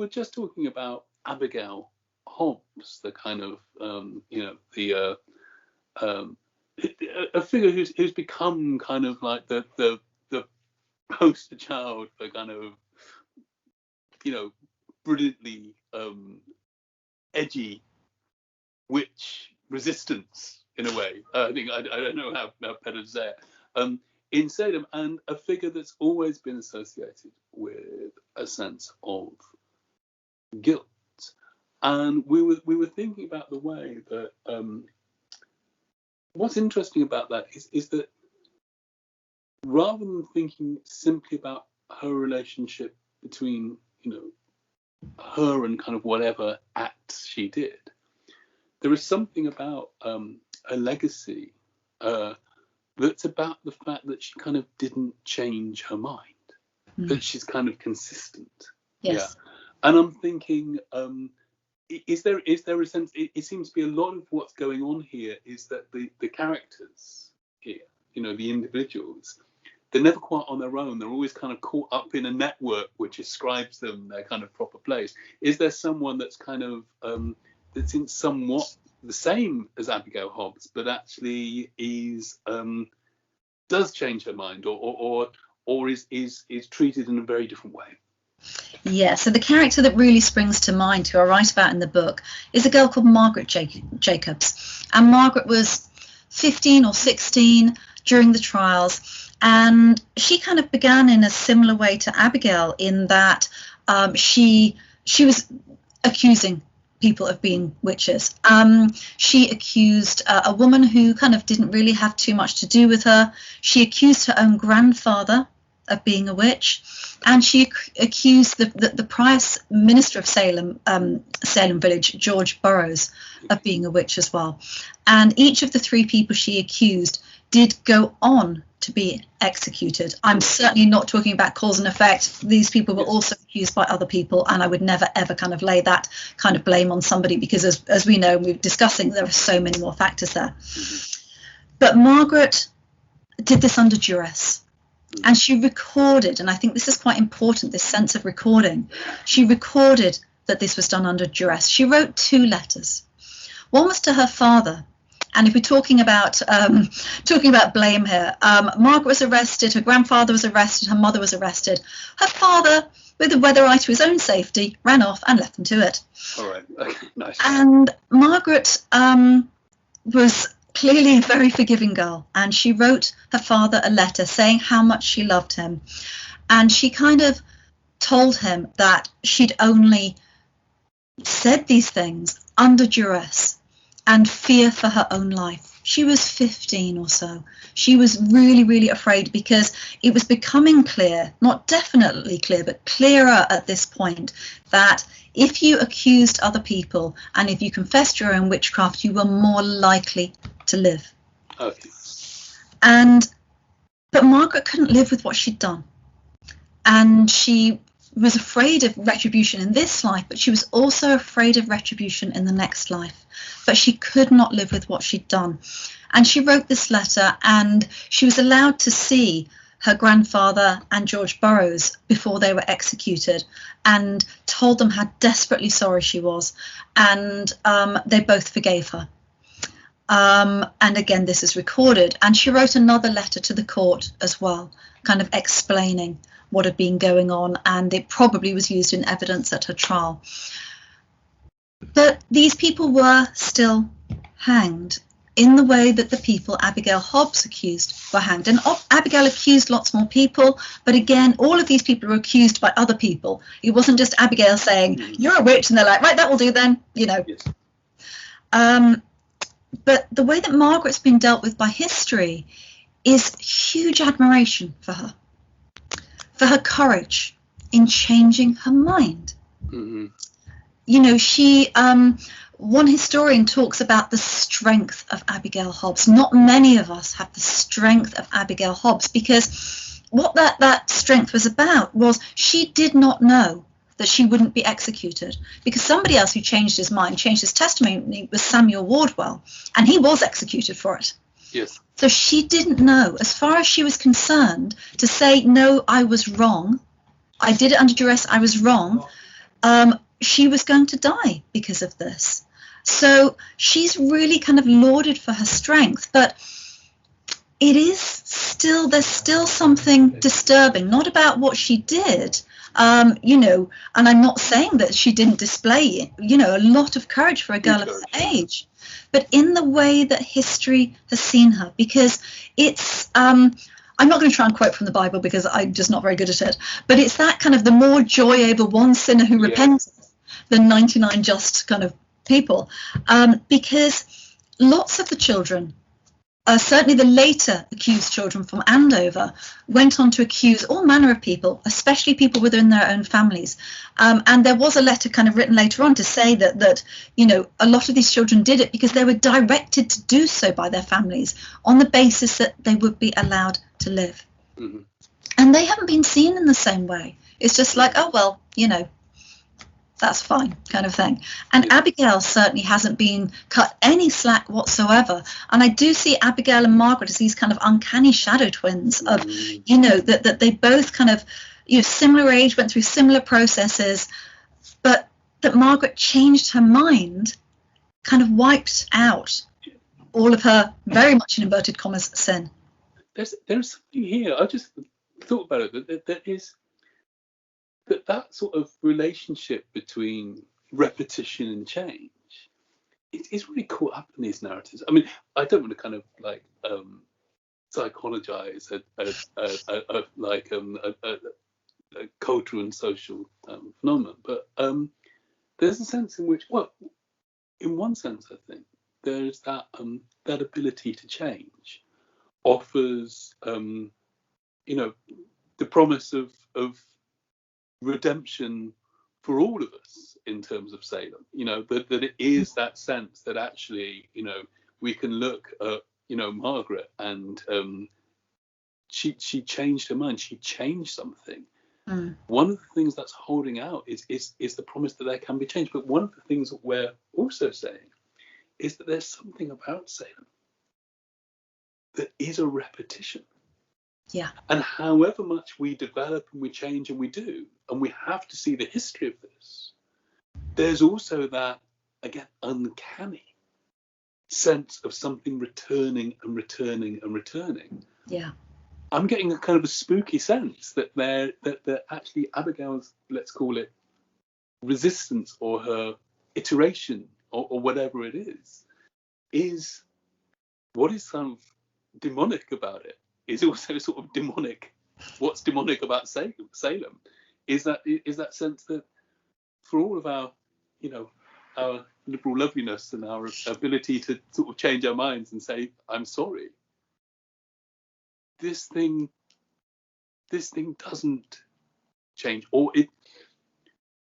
were just talking about Abigail Hobbs, the kind of a figure who's become kind of like the poster child for kind of brilliantly edgy witch resistance in a way. I think I don't know how better to say it. In Salem, and a figure that's always been associated with a sense of guilt. And we were thinking about the way that what's interesting about that is that rather than thinking simply about her relationship between her and kind of whatever acts she did, there is something about a legacy that's about the fact that she kind of didn't change her mind, that she's kind of consistent. Yes. Yeah. And I'm thinking, is there a sense, it seems to be a lot of what's going on here is that the characters here, the individuals, they're never quite on their own. They're always kind of caught up in a network which ascribes them their kind of proper place. Is there someone that's kind of that's in somewhat the same as Abigail Hobbs, but actually does change her mind, or is treated in a very different way? Yeah, so the character that really springs to mind, who I write about in the book, is a girl called Margaret Jacobs. And Margaret was 15 or 16 during the trials, and she kind of began in a similar way to Abigail in that she was accusing people of being witches. She accused a woman who kind of didn't really have too much to do with her. She accused her own grandfather of being a witch, and she accused the prior minister of Salem village, George Burroughs, of being a witch as well. And each of the three people she accused did go on to be executed. I'm certainly not talking about cause and effect. These people were also accused by other people, and I would never ever kind of lay that kind of blame on somebody, because as we know, we're discussing, there are so many more factors there. But Margaret did this under duress, and she recorded, and I think this is quite important, this sense of recording. She recorded that this was done under duress. She wrote 2 letters. One was to her father. And if we're talking about blame here, Margaret was arrested, her grandfather was arrested, her mother was arrested. Her father, with a weather eye to his own safety, ran off and left them to it. All right, okay, nice. And Margaret was clearly a very forgiving girl, and she wrote her father a letter saying how much she loved him. And she kind of told him that she'd only said these things under duress and fear for her own life. She was 15 or so. She was really, really afraid, because it was becoming clear, not definitely clear, but clearer at this point, that if you accused other people and if you confessed your own witchcraft, you were more likely to live. Okay. But Margaret couldn't live with what she'd done. And she was afraid of retribution in this life, but she was also afraid of retribution in the next life. But she could not live with what she'd done. And she wrote this letter, and she was allowed to see her grandfather and George Burroughs before they were executed, and told them how desperately sorry she was. And they both forgave her. And again, this is recorded. And she wrote another letter to the court as well, kind of explaining what had been going on, and it probably was used in evidence at her trial. But these people were still hanged in the way that the people Abigail Hobbs accused were hanged. And Abigail accused lots more people, but again, all of these people were accused by other people. It wasn't just Abigail saying, "You're a witch," and they're like, "Right, that will do then," Yes. But the way that Margaret's been dealt with by history is huge admiration for her courage in changing her mind. Mm-hmm. One historian talks about the strength of Abigail Hobbs. Not many of us have the strength of Abigail Hobbs, because what that strength was about was she did not know that she wouldn't be executed, because somebody else who changed his mind, changed his testimony, was Samuel Wardwell, and he was executed for it. Yes. So she didn't know, as far as she was concerned, to say, "No, I was wrong. I did it under duress. I was wrong." she was going to die because of this. So she's really kind of lauded for her strength, but there's still something disturbing, not about what she did, and I'm not saying that she didn't display, a lot of courage for a girl of her age, but in the way that history has seen her, because it's, I'm not going to try and quote from the Bible because I'm just not very good at it, but it's that kind of the more joy over one sinner who repents than 99 just kind of people, because lots of the children, certainly the later accused children from Andover, went on to accuse all manner of people, especially people within their own families. And there was a letter kind of written later on to say that a lot of these children did it because they were directed to do so by their families on the basis that they would be allowed to live. Mm-hmm. And they haven't been seen in the same way. It's just like, oh, well, that's fine kind of thing. And Abigail certainly hasn't been cut any slack whatsoever. And I do see Abigail and Margaret as these kind of uncanny shadow twins of, that they both kind of, similar age, went through similar processes, but that Margaret changed her mind, kind of wiped out all of her very much in inverted commas sin. There's something here. I just thought about it, that is that sort of relationship between repetition and change is really caught up in these narratives. I mean, I don't want to kind of like psychologize a cultural and social phenomenon, but there's a sense in which, well, in one sense, I think there's that ability to change offers, the promise of redemption for all of us in terms of Salem, that it is that sense that actually, we can look at, Margaret, and she changed her mind, she changed something. One of the things that's holding out is the promise that there can be change. But one of the things that we're also saying is that there's something about Salem that is a repetition. Yeah. And however much we develop and we change and we do, and we have to see the history of this, there's also that, again, uncanny sense of something returning and returning and returning. Yeah. I'm getting a kind of a spooky sense that that actually Abigail's, let's call it, resistance or her iteration or whatever it is what is kind of demonic about it. Is also sort of demonic. What's demonic about Salem is that sense that for all of our, our liberal loveliness and our ability to sort of change our minds and say, I'm sorry, this thing doesn't change, or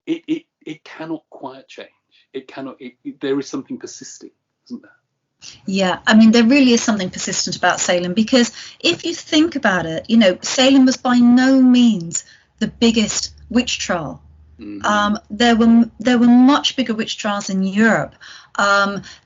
it cannot quite change. It cannot. There is something persisting, isn't there? Yeah, I mean, there really is something persistent about Salem, because if you think about it, Salem was by no means the biggest witch trial. Mm-hmm. There were much bigger witch trials in Europe.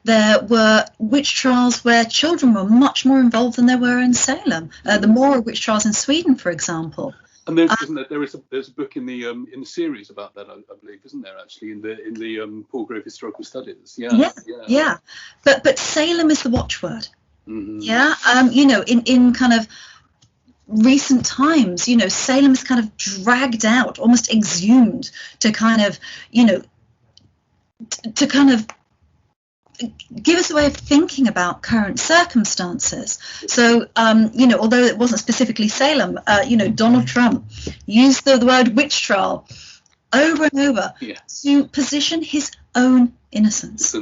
There were witch trials where children were much more involved than there were in Salem. The Mora witch trials in Sweden, for example. And there's a book in the series about that, I believe, isn't there? Actually, in the Paul Grove Historical Studies. Yeah. But Salem is the watchword. Mm-hmm. Yeah. In kind of recent times, Salem is kind of dragged out, almost exhumed, to kind of give us a way of thinking about current circumstances. So, although it wasn't specifically Salem, Donald Trump used the word witch trial over and over to position his own innocence.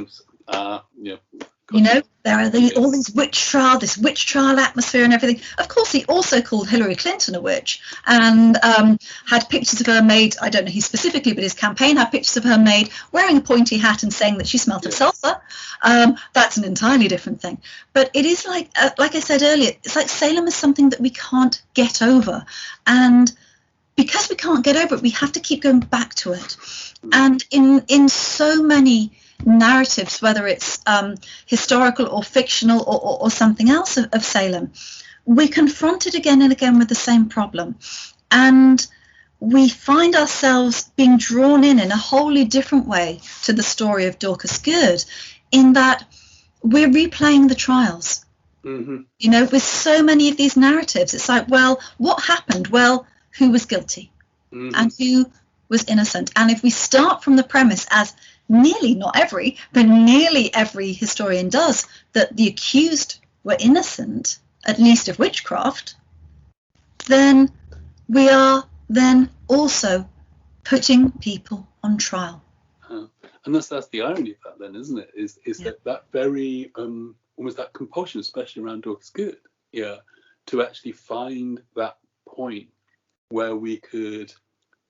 There are all these this witch trial atmosphere and everything. Of course, he also called Hillary Clinton a witch, and had pictures of her made, I don't know who specifically, but his campaign had pictures of her made wearing a pointy hat and saying that she smelt of sulfur. That's an entirely different thing. But it is like I said earlier, it's like Salem is something that we can't get over. And because we can't get over it, we have to keep going back to it. And in so many narratives, whether it's historical or fictional or something else of Salem, we confront it again and again with the same problem. And we find ourselves being drawn in a wholly different way to the story of Dorcas Good, in that we're replaying the trials. Mm-hmm. With so many of these narratives, it's like, well, what happened? Well, who was guilty? Mm-hmm. And who was innocent? And if we start from the premise, as not every, but nearly every historian does, that the accused were innocent, at least of witchcraft, then we are then also putting people on trial. And that's the irony of that, then, isn't it? Is that very almost that compulsion, especially around Dorcas Good, to actually find that point where we could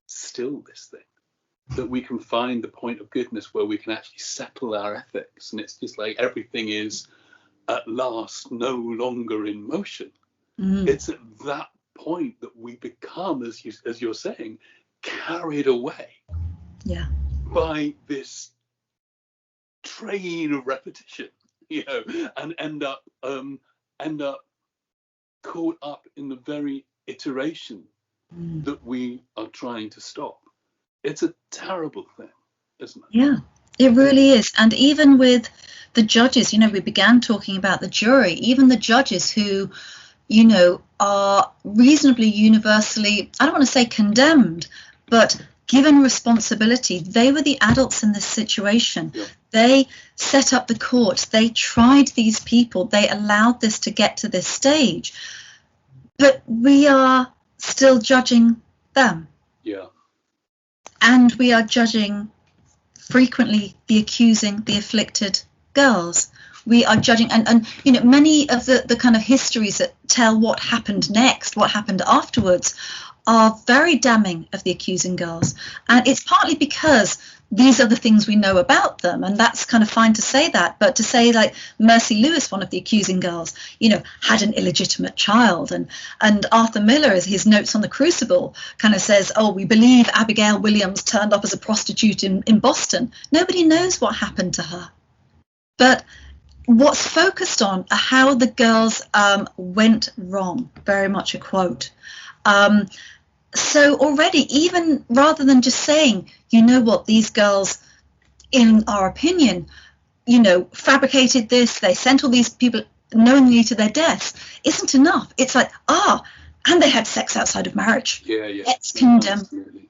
still this thing, that we can find the point of goodness where we can actually settle our ethics, and it's just like everything is at last no longer in motion. It's at that point that we become, as you're saying, carried away by this train of repetition, and end up caught up in the very iteration that we are trying to stop. It's a terrible thing, isn't it? Yeah, it really is. And even with the judges, we began talking about the jury, even the judges who, are reasonably universally, I don't want to say condemned, but given responsibility. They were the adults in this situation. Yeah. They set up the court. They tried these people. They allowed this to get to this stage. But we are still judging them. Yeah. And we are judging frequently the accusing, the afflicted girls. We are judging, and many of the kind of histories that tell what happened next, what happened afterwards, are very damning of the accusing girls. And it's partly because these are the things we know about them, and that's kind of fine to say that, but to say like Mercy Lewis, one of the accusing girls, had an illegitimate child, and Arthur Miller, as his notes on the Crucible, kind of says, we believe Abigail Williams turned up as a prostitute in Boston. Nobody knows what happened to her. But what's focused on are how the girls went wrong, very much a quote. So already, even rather than just saying, these girls, in our opinion, fabricated this, they sent all these people knowingly to their deaths, isn't enough. It's like, and they had sex outside of marriage. Yeah. Let's condemn. Absolutely.